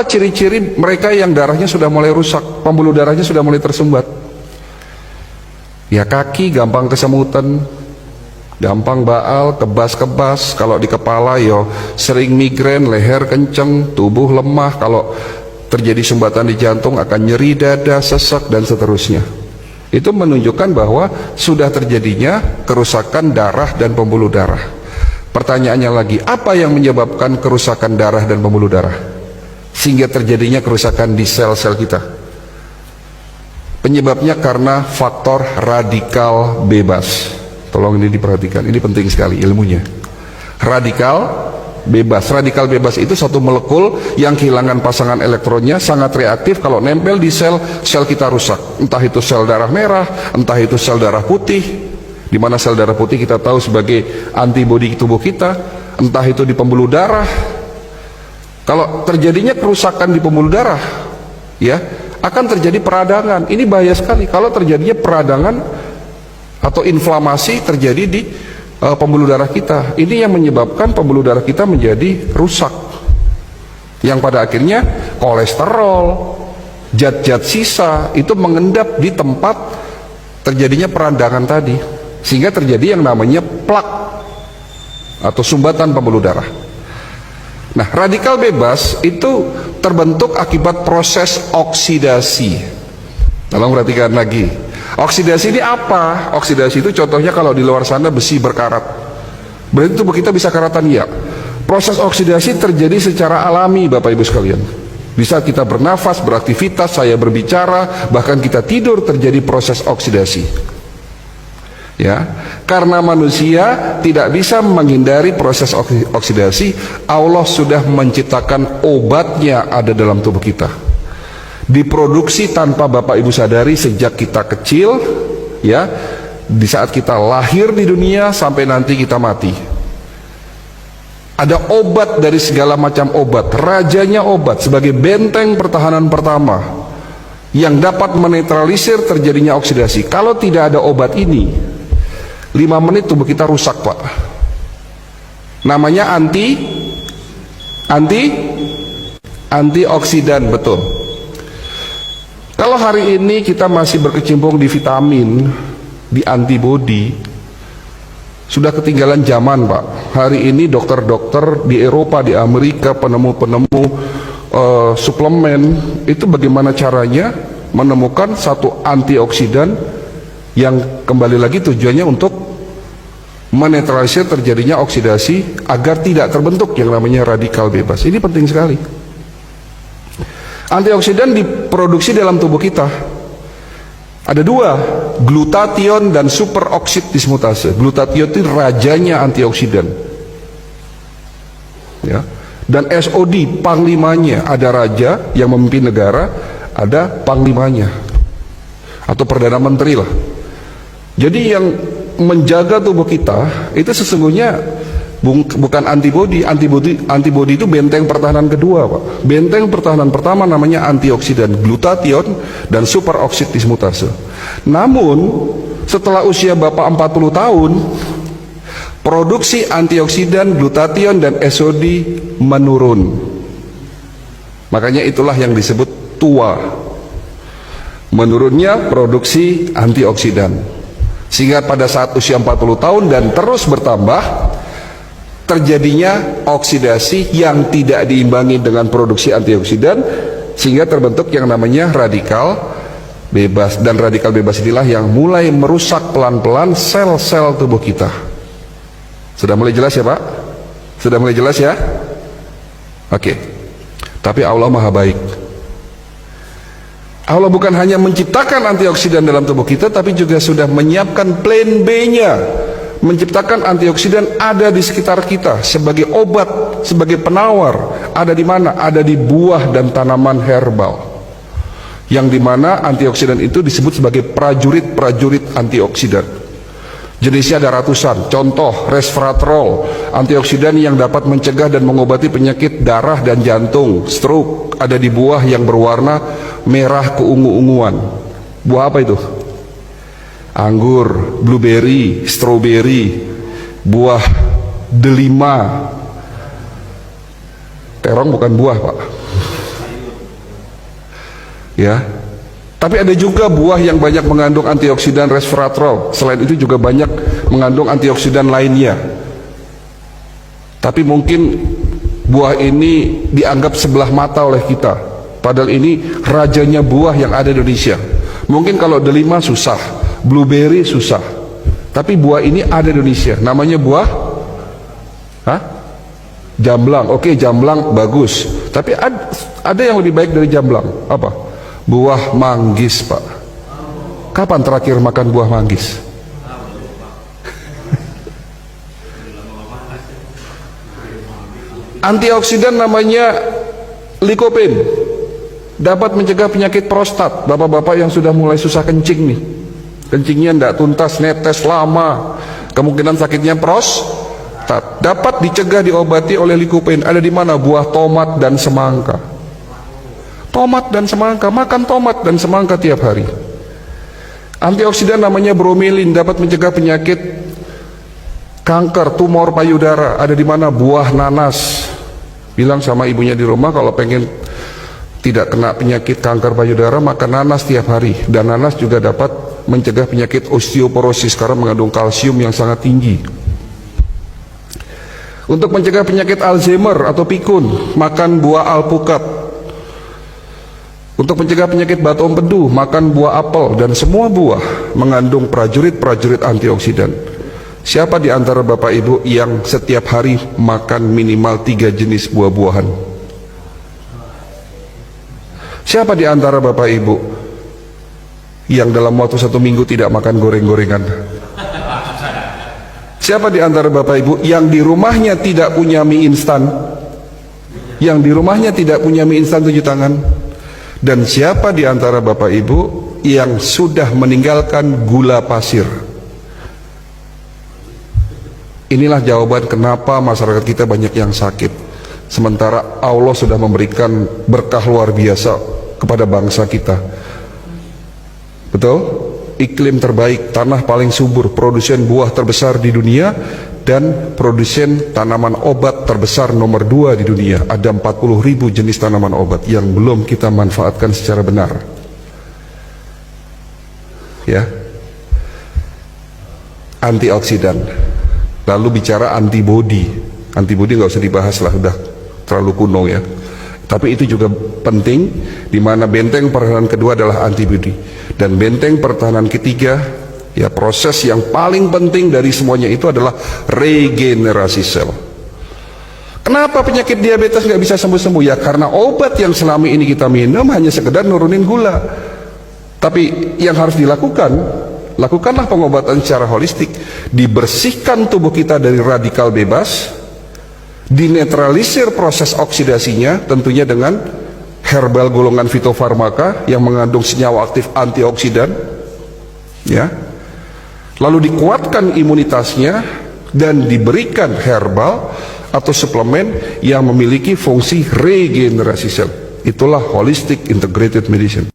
Apa ciri-ciri mereka yang darahnya sudah mulai rusak, pembuluh darahnya sudah mulai tersumbat? Ya kaki gampang kesemutan, gampang baal, kebas-kebas. Kalau di kepala yo sering migrain, leher kenceng, tubuh lemah. Kalau terjadi sumbatan di jantung akan nyeri dada, sesak dan seterusnya. Itu menunjukkan bahwa sudah terjadinya kerusakan darah dan pembuluh darah. Pertanyaannya lagi, apa yang menyebabkan kerusakan darah dan pembuluh darah sehingga terjadinya kerusakan di sel-sel kita? Penyebabnya karena faktor radikal bebas. Tolong ini diperhatikan, ini penting sekali ilmunya. Radikal bebas. Radikal bebas itu satu molekul yang kehilangan pasangan elektronnya, sangat reaktif. Kalau nempel di sel, sel kita rusak. Entah itu sel darah merah, entah itu sel darah putih, di mana sel darah putih kita tahu sebagai antibodi tubuh kita, entah itu di pembuluh darah. Kalau terjadinya kerusakan di pembuluh darah, ya akan terjadi peradangan. Ini bahaya sekali kalau terjadinya peradangan atau inflamasi terjadi di pembuluh darah kita. Ini yang menyebabkan pembuluh darah kita menjadi rusak, yang pada akhirnya kolesterol, zat-zat sisa itu mengendap di tempat terjadinya peradangan tadi, sehingga terjadi yang namanya plak atau sumbatan pembuluh darah. Nah, radikal bebas itu terbentuk akibat proses oksidasi. Tolong perhatikan lagi. Oksidasi ini apa? Oksidasi itu contohnya kalau di luar sana besi berkarat. Berarti tubuh kita bisa karatan, ya. Proses oksidasi terjadi secara alami, Bapak Ibu sekalian. Bisa kita bernafas, beraktivitas, saya berbicara, bahkan kita tidur terjadi proses oksidasi. Ya, karena manusia tidak bisa menghindari proses oksidasi, Allah sudah menciptakan obatnya ada dalam tubuh kita. Diproduksi tanpa Bapak Ibu sadari sejak kita kecil, ya, di saat kita lahir di dunia sampai nanti kita mati. Ada obat dari segala macam obat, rajanya obat sebagai benteng pertahanan pertama yang dapat menetralisir terjadinya oksidasi. Kalau tidak ada obat ini, 5 menit tubuh kita rusak, Pak. Namanya antioksidan, betul. Kalau hari ini kita masih berkecimpung di vitamin, di antibodi, sudah ketinggalan zaman, Pak. Hari ini dokter-dokter di Eropa, di Amerika, penemu-penemu suplemen itu bagaimana caranya menemukan satu antioksidan yang kembali lagi tujuannya untuk menetralisir terjadinya oksidasi agar tidak terbentuk yang namanya radikal bebas. Ini penting sekali. Antioksidan diproduksi dalam tubuh kita. Ada 2, glutathione dan superoksid dismutase. Glutathione itu rajanya antioksidan, ya. Dan SOD panglimanya. Ada raja yang memimpin negara, ada panglimanya atau perdana menteri lah. Jadi yang menjaga tubuh kita itu sesungguhnya bukan antibodi. Antibodi itu benteng pertahanan kedua, Pak. Benteng pertahanan pertama namanya antioksidan, glutathione dan superoksid dismutase. Namun setelah usia Bapak 40 tahun, produksi antioksidan, glutathione dan SOD menurun. Makanya itulah yang disebut tua. Menurunnya produksi antioksidan. Sehingga pada saat usia 40 tahun dan terus bertambah, terjadinya oksidasi yang tidak diimbangi dengan produksi antioksidan, sehingga terbentuk yang namanya radikal bebas. Dan radikal bebas inilah yang mulai merusak pelan-pelan sel-sel tubuh kita. Sudah mulai jelas ya, Pak? Sudah mulai jelas ya? Oke. Tapi Allah Maha Baik. Allah bukan hanya menciptakan antioksidan dalam tubuh kita, tapi juga sudah menyiapkan plan B-nya. Menciptakan antioksidan ada di sekitar kita sebagai obat, sebagai penawar. Ada di mana? Ada di buah dan tanaman herbal. Yang dimana antioksidan itu disebut sebagai prajurit-prajurit antioksidan. Jenisnya ada ratusan. Contoh, resveratrol, antioksidan yang dapat mencegah dan mengobati penyakit darah dan jantung, stroke, ada di buah yang berwarna merah keungu-unguan. Buah apa itu? Anggur, blueberry, strawberry, buah delima. Terong bukan buah, Pak. Ya. Tapi ada juga buah yang banyak mengandung antioksidan resveratrol. Selain itu juga banyak mengandung antioksidan lainnya. Tapi mungkin buah ini dianggap sebelah mata oleh kita. Padahal ini rajanya buah yang ada di Indonesia. Mungkin kalau delima susah, blueberry susah. Tapi buah ini ada di Indonesia. Namanya buah jamblang. Oke, jamblang bagus. Tapi ada yang lebih baik dari jamblang. Apa? Buah manggis, Pak. Kapan terakhir makan buah manggis? Antioksidan namanya lycopene, dapat mencegah penyakit prostat. Bapak-bapak yang sudah mulai susah kencing nih, kencingnya tidak tuntas, netes lama, kemungkinan sakitnya prostat, dapat dicegah, diobati oleh lycopene. Ada di mana? Buah tomat dan semangka. Tomat dan semangka, makan tomat dan semangka tiap hari. Antioksidan namanya bromelin, dapat mencegah penyakit kanker, tumor payudara. Ada di mana? Buah nanas. Bilang sama ibunya di rumah kalau pengen tidak kena penyakit kanker payudara, makan nanas tiap hari. Dan nanas juga dapat mencegah penyakit osteoporosis karena mengandung kalsium yang sangat tinggi. Untuk mencegah penyakit Alzheimer atau pikun, makan buah alpukat. Untuk mencegah penyakit batu empedu, makan buah apel. Dan semua buah mengandung prajurit-prajurit antioksidan. Siapa di antara Bapak Ibu yang setiap hari makan minimal 3 jenis buah-buahan? Siapa di antara Bapak Ibu yang dalam waktu 1 minggu tidak makan goreng-gorengan? Siapa di antara Bapak Ibu yang di rumahnya tidak punya mie instan? Yang di rumahnya tidak punya mie instan, tunjuk tangan. Dan siapa di antara Bapak Ibu yang sudah meninggalkan gula pasir? Inilah jawaban kenapa masyarakat kita banyak yang sakit. Sementara Allah sudah memberikan berkah luar biasa kepada bangsa kita. Betul? Iklim terbaik, tanah paling subur, produsen buah terbesar di dunia, dan produsen tanaman obat terbesar nomor 2 di dunia. Ada 40.000 jenis tanaman obat yang belum kita manfaatkan secara benar. Ya. Antioksidan. Lalu bicara antibodi. Antibodi nggak usah dibahas lah, udah terlalu kuno ya. Tapi itu juga penting, di mana benteng pertahanan kedua adalah antibodi, dan benteng pertahanan ketiga, ya, proses yang paling penting dari semuanya itu adalah regenerasi sel. Kenapa penyakit diabetes nggak bisa sembuh-sembuh? Ya karena obat yang selama ini kita minum hanya sekedar nurunin gula. Tapi yang harus dilakukan, lakukanlah pengobatan secara holistik. Dibersihkan tubuh kita dari radikal bebas, dinetralisir proses oksidasinya, tentunya dengan herbal golongan fitofarmaka yang mengandung senyawa aktif antioksidan, ya. Lalu dikuatkan imunitasnya dan diberikan herbal atau suplemen yang memiliki fungsi regenerasi sel. Itulah holistic integrated medicine.